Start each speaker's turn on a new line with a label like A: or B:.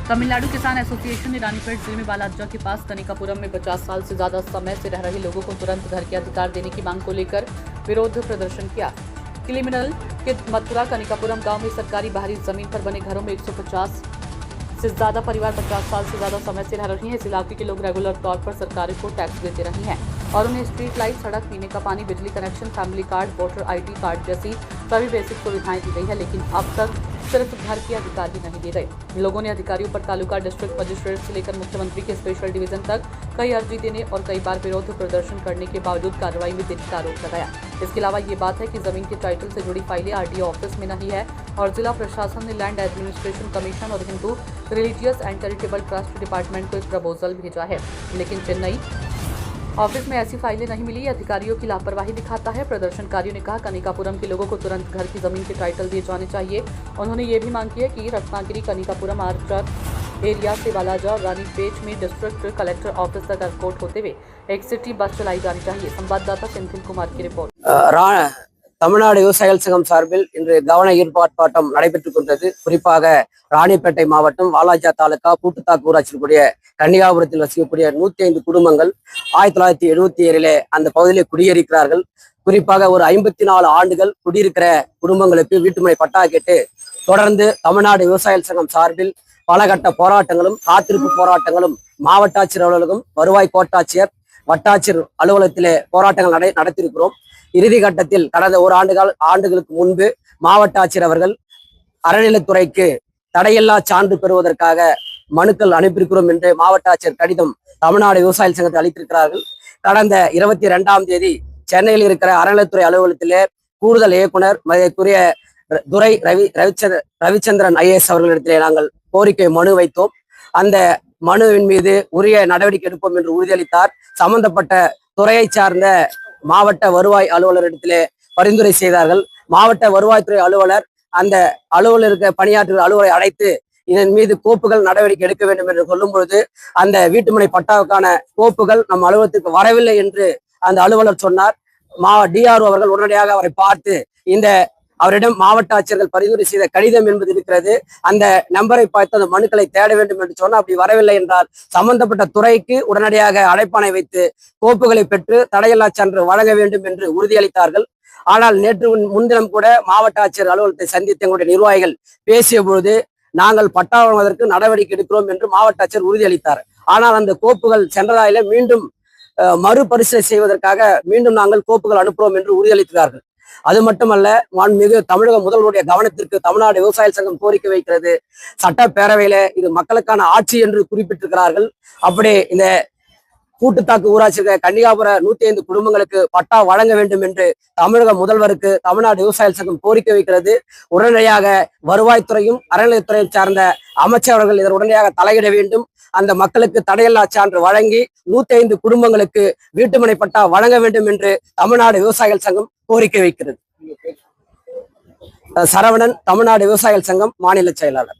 A: तमिलनाडु किसान एसोसिएशन ने रानीपेट जिले में बालाजा के पास कनिकापुरम में 50 साल से ज्यादा समय से रह रहे लोगों को तुरंत घर के अधिकार देने की मांग को लेकर विरोध प्रदर्शन किया। क्रिमिनल के मथुरा कनिकापुरम गांव में सरकारी बाहरी जमीन पर बने घरों में 150 से ज्यादा परिवार 50 साल से ज्यादा समय से रह रही हैं। इस इलाके के लोग रेगुलर तौर पर सरकार को टैक्स देते रहे हैं और उन्हें स्ट्रीट लाइट, सड़क, पीने का पानी, बिजली connection, family card, voter ID card जैसी सभी बेसिक सुविधाएं दी गई है, लेकिन अब तक सिर्फ घर के अधिकार ही नहीं दिए गए। लोगों ने अधिकारियों पर तालुका डिस्ट्रिक्ट मजिस्ट्रेट से लेकर मुख्यमंत्री के स्पेशल डिवीजन तक कई अर्जी देने और कई बार विरोध प्रदर्शन करने के बावजूद कार्रवाई में देरी का आरोप लगाया। इसके अलावा ये बात है कि जमीन के टाइटल से जुड़ी फाइलें RDO ऑफिस में नहीं है और जिला प्रशासन ने लैंड एडमिनिस्ट्रेशन कमीशन और Hindu religious and charitable trust department को एक प्रपोजल भेजा है, लेकिन चेन्नई ऑफिस में ऐसी फाइलें नहीं मिली। अधिकारियों की लापरवाही दिखाता है। प्रदर्शनकारियों ने कहा कनिकापुरम के लोगों को तुरंत घर की जमीन के टाइटल दिए जाने चाहिए। उन्होंने ये भी मांग की है कि रत्नागिरी, कनिकापुरम, आर्चर एरिया से बालाजा और रानीपेट में डिस्ट्रिक्ट कलेक्टर ऑफिस तक एस्कॉर्ट होते हुए एक सिटी बस चलाई जानी चाहिए। संवाददाता सेंथिल कुमार की रिपोर्ट।
B: தமிழ்நாடு விவசாயிகள் சங்கம் சார்பில் இன்று கவன ஈர்ப்பு ஆர்ப்பாட்டம் நடைபெற்றுக் கொண்டது. குறிப்பாக ராணிப்பேட்டை மாவட்டம் வாலாஜா தாலுகா கூட்டுத்தாக்கு ஊராட்சிக்குரிய கன்னிகாபுரத்தில் வசிக்கக்கூடிய 105 குடும்பங்கள் 1977 அந்த பகுதியிலே குடியேறிக்கிறார்கள். குறிப்பாக ஒரு 54 ஆண்டுகள் குடியிருக்கிற குடும்பங்களுக்கு வீட்டுமனை பட்டா கேட்டு தொடர்ந்து தமிழ்நாடு விவசாயிகள் சங்கம் சார்பில் பல கட்ட போராட்டங்களும் காத்திருப்பு போராட்டங்களும் மாவட்ட ஆட்சியர் அலுவலகம், வருவாய் கோட்டாட்சியர், வட்டாட்சியர் அலுவலகத்திலே போராட்டங்கள் நடத்தியிருக்கிறோம். இறுதி கட்டத்தில் கடந்த ஒரு ஆண்டுகளுக்கு முன்பு மாவட்ட ஆட்சியர் அவர்கள் அறநிலைத்துறைக்கு தடையில்லா சான்று பெறுவதற்காக மனுக்கள் அனுப்பியிருக்கிறோம் என்று மாவட்ட ஆட்சியர் கடிதம் தமிழ்நாடு விவசாய சங்கத்தை அளித்திருக்கிறார்கள். கடந்த 22ஆம் தேதி சென்னையில் இருக்கிற அறநிலைத்துறை அலுவலகத்திலே கூடுதல் இயக்குனர் மதிப்புக்குரிய துரை ரவிச்சந்திரன் IAS அவர்களிடத்திலே நாங்கள் கோரிக்கை மனு வைத்தோம். அந்த மனுவின் மீது உரிய நடவடிக்கை எடுப்போம் என்று உறுதியளித்தார். சம்பந்தப்பட்ட துறையை சார்ந்த மாவட்ட வருவாய் அலுவலரிடத்திலே பரிந்துரை செய்தார்கள். மாவட்ட வருவாய்த்துறை அலுவலர் அந்த அலுவலருக்கு பணியாற்றுகிற அலுவலரை அழைத்து இதன் மீது கோப்புகள் நடவடிக்கை எடுக்க வேண்டும் என்று சொல்லும் பொழுது அந்த வீட்டுமனை பட்டாவுக்கான கோப்புகள் நம் அலுவலகத்திற்கு வரவில்லை என்று அந்த அலுவலர் சொன்னார். DRO அவர்கள் உடனடியாக அவரை பார்த்து அவரிடம் மாவட்ட ஆட்சியர்கள் பரிந்துரை செய்த கடிதம் என்பது இருக்கிறது, அந்த நம்பரை பார்த்து அந்த மனுக்களை தேட வேண்டும் என்று சொன்னால் அப்படி வரவில்லை என்றால் சம்பந்தப்பட்ட துறைக்கு உடனடியாக அழைப்பானை வைத்து கோப்புகளை பெற்று தடையில்லா சான்று வழங்க வேண்டும் என்று உறுதியளித்தார்கள். ஆனால் நேற்று முன்தினம் கூட மாவட்ட ஆட்சியர் அலுவலகத்தை சந்தித்து எங்களுடைய நிர்வாகிகள் பேசிய பொழுது நாங்கள் பட்டா வழங்குவதற்கு நடவடிக்கை எடுக்கிறோம் என்று மாவட்ட ஆட்சியர் உறுதியளித்தார். ஆனால் அந்த கோப்புகள் சென்றதாயில மீண்டும் மறுபரிசீலனை செய்வதற்காக மீண்டும் நாங்கள் கோப்புகள் அனுப்புகிறோம் என்று உறுதியளித்தார்கள். அது மட்டுமல்ல, மாண்புமிகு தமிழக முதல்வருடைய கவனத்திற்கு தமிழ்நாடு விவசாய சங்கம் கோரிக்கை வைக்கிறது. சட்டப்பேரவையில இது மக்களுக்கான ஆட்சி என்று குறிப்பிட்டிருக்கிறார்கள். அப்படி இந்த கூட்டுத்தாக்கு ஊராட்சி கன்னிகாபுர 105 குடும்பங்களுக்கு பட்டா வழங்க வேண்டும் என்று தமிழக முதல்வருக்கு தமிழ்நாடு விவசாய சங்கம் கோரிக்கை வைக்கிறது. உடனடியாக வருவாய்த்துறையும் அறநிலையத்துறையும் சார்ந்த அமைச்சர்கள் இதன் உடனடியாக தலையிட வேண்டும். அந்த மக்களுக்கு தடையில்லா சான்று வழங்கி 105 குடும்பங்களுக்கு வீட்டுமனை பட்டா வழங்க வேண்டும் என்று தமிழ்நாடு விவசாயிகள் சங்கம் கோரிக்கை வைக்கிறது. சரவணன், தமிழ்நாடு விவசாயிகள் சங்கம் மாநில செயலாளர்.